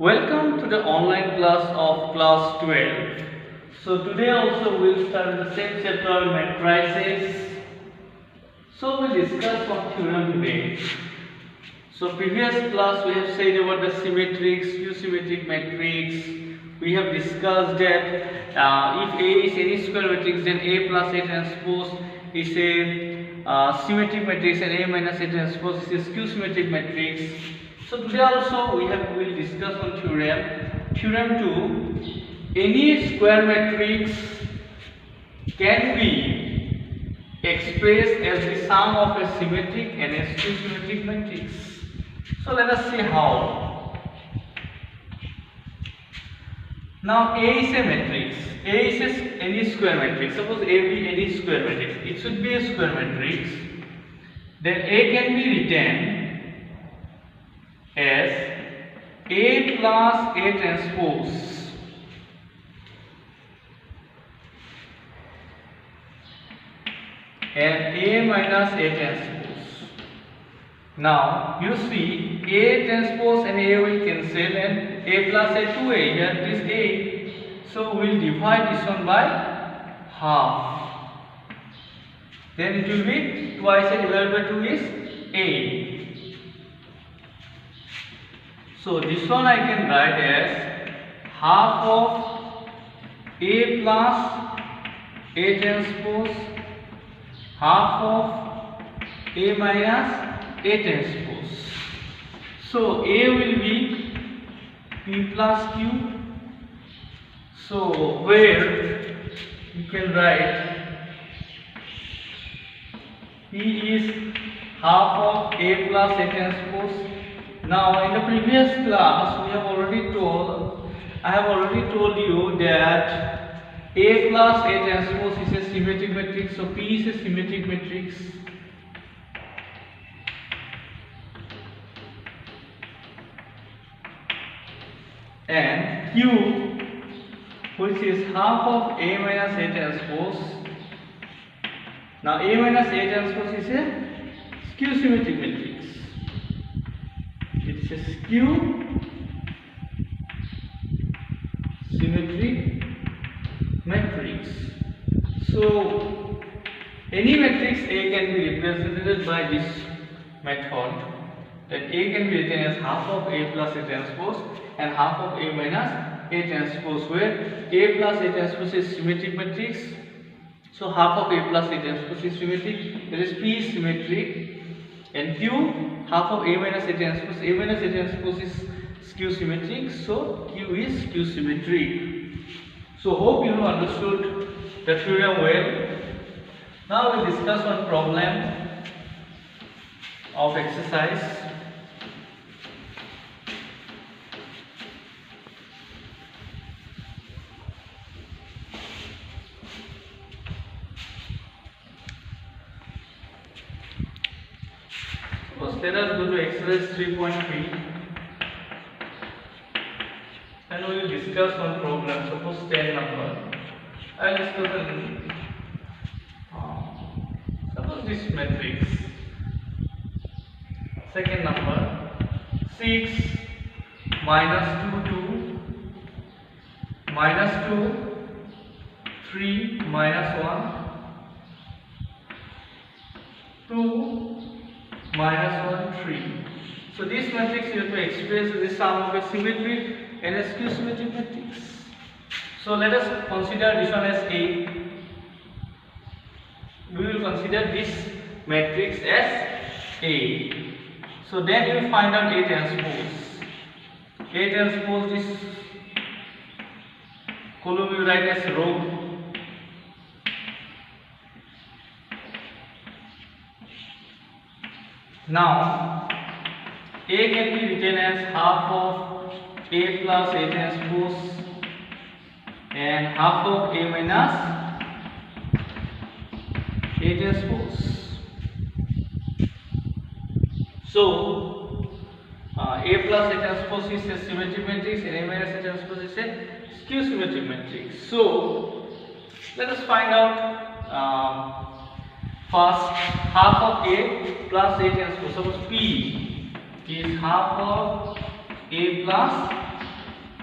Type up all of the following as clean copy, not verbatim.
Welcome to the online class of class 12. So today also we'll start the same chapter matrices. So we'll discuss one theorem today. So previous class we have said about the symmetric, skew-symmetric matrix. We have discussed that if A is any square matrix, then A plus A transpose is a symmetric matrix and A minus A transpose is a skew-symmetric matrix. So today also we will discuss one theorem. Theorem 2. Any square matrix can be expressed as the sum of a symmetric and a skew-symmetric matrix. So let us see how. Now A is a matrix. A is any square matrix. Suppose A be any square matrix. It should be a square matrix. Then A can be written as A plus A transpose and A minus A transpose. Now you see A transpose and A will cancel and A plus A 2A, here it is A. So we will divide this one by half. Then it will be twice A divided by 2 is A. So this one I can write as half of A plus A transpose, half of A minus A transpose. So A will be P plus Q. So where you can write P is half of A plus A transpose. Now in the previous class I have already told you that A plus A transpose is a symmetric matrix. So P is a symmetric matrix. And Q, which is half of A minus A transpose. Now A minus A transpose is a skew symmetric matrix. It is a skew symmetric matrix. So any matrix A can be represented by this method. That A can be written as half of A plus A transpose and half of A minus A transpose, where A plus A transpose is symmetric matrix. So half of A plus A transpose is symmetric, that is P is symmetric, and Q half of A minus A transpose. A minus A transpose is skew symmetric, so Q is skew symmetric. So hope you have understood the theorem well. Now we will discuss one problem of exercise. Let us go to exercise 3.3 and we will discuss one problem. Suppose 10 number. I will discuss suppose this matrix. Second number 6 minus 2 2 minus 2 3 minus 1 2 minus 1 3. So this matrix you have to express the sum of a symmetric and a skew symmetric matrix. So let us consider this one as A. We will consider this matrix as A. So then you will find out A transpose. A transpose, this column you write as row. Now A can be written as half of A plus A transpose and half of A minus A transpose. So A plus A transpose is a symmetric matrix and A minus A transpose is a skew symmetric matrix. So let us find out first half of A plus A transpose. Suppose P is half of A plus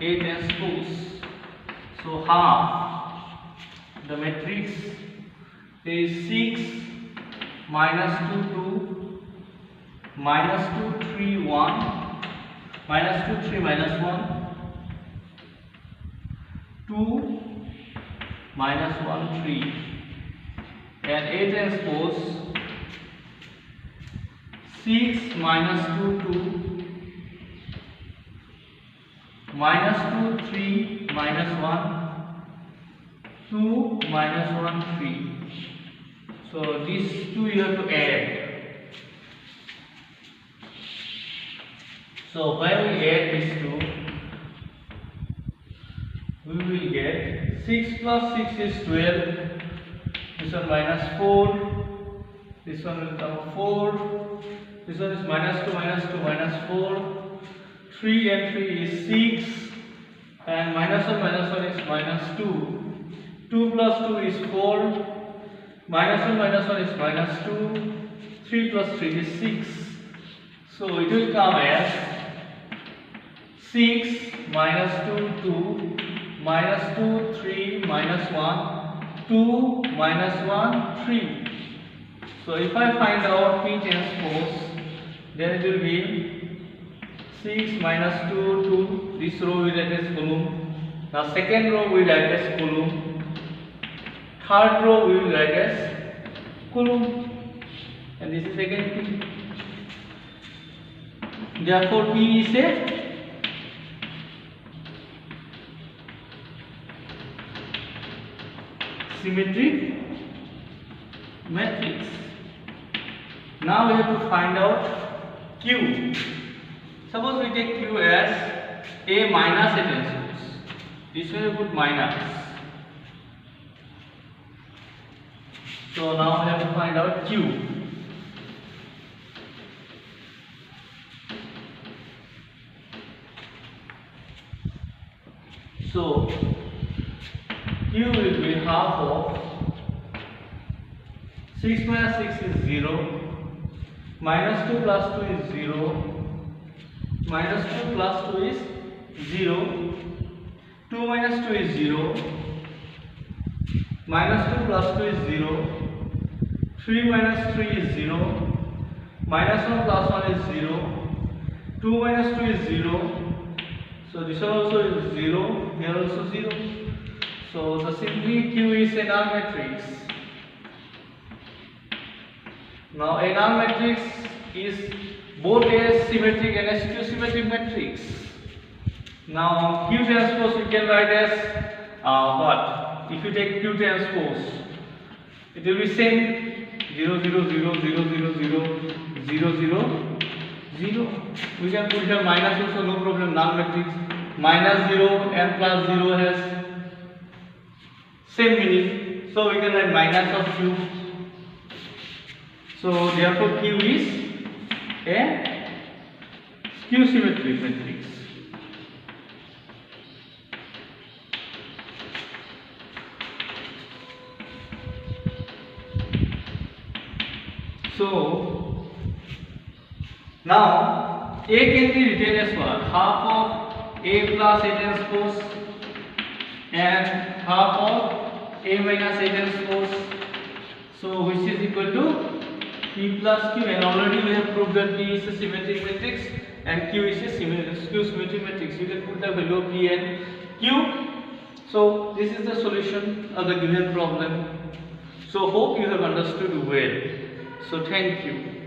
A transpose. So half the matrix is 6 minus 2 2 minus 2 3 1 minus 2 3 minus 1 2 minus 1 3, and A transpose 6 minus 2 2 minus 2 3 minus 1 2 minus 1 3. So these two you have to add. So when we add these two, we will get 6 plus 6 is 12. This one minus 4. This one will come 4. This one is minus 2 minus 4. 3 and 3 is 6. And minus 1 is minus 2. 2 plus 2 is 4. Minus 1 is minus 2. 3 plus 3 is 6. So it will come as 6 minus 2 2 minus 2 3 minus 1 2 minus 1 3. So if I find out P transpose, then it will be 6 minus 2 2. This row will act as column. Now second row will act as column. Third row we will write as column, and this is again P. Therefore P is a symmetric matrix. Now we have to find out Q. Suppose we take Q as A minus A transpose. This way we put minus. So now we have to find out Q. So Q will be half of 6 minus 6 is 0, minus 2 plus 2 is 0, minus 2 plus 2 is 0, 2 minus 2 is 0, minus 2 plus 2 is 0, 3 minus 3 is 0, minus 1 plus 1 is 0, 2 minus 2 is 0, so this one also is 0, here also 0. So the simply Q is a null matrix. Now a null matrix is both a symmetric and a skew-symmetric matrix. Now Q transpose you can write as what? If you take Q transpose, it will be same 0 0 0 0 0 0 0 0 0. We can put here minus also, no problem. Null matrix minus 0 and plus 0 has same meaning, so we can write minus of Q. So therefore Q is a skew symmetric matrix. So now A can be written as what? Half of A plus A transpose and half of A minus A transpose. So which is equal to P plus Q, and already we have proved that P is a symmetric matrix and Q is a skew symmetric matrix. You can put the value of P and Q. So this is the solution of the given problem. So hope you have understood well. So thank you.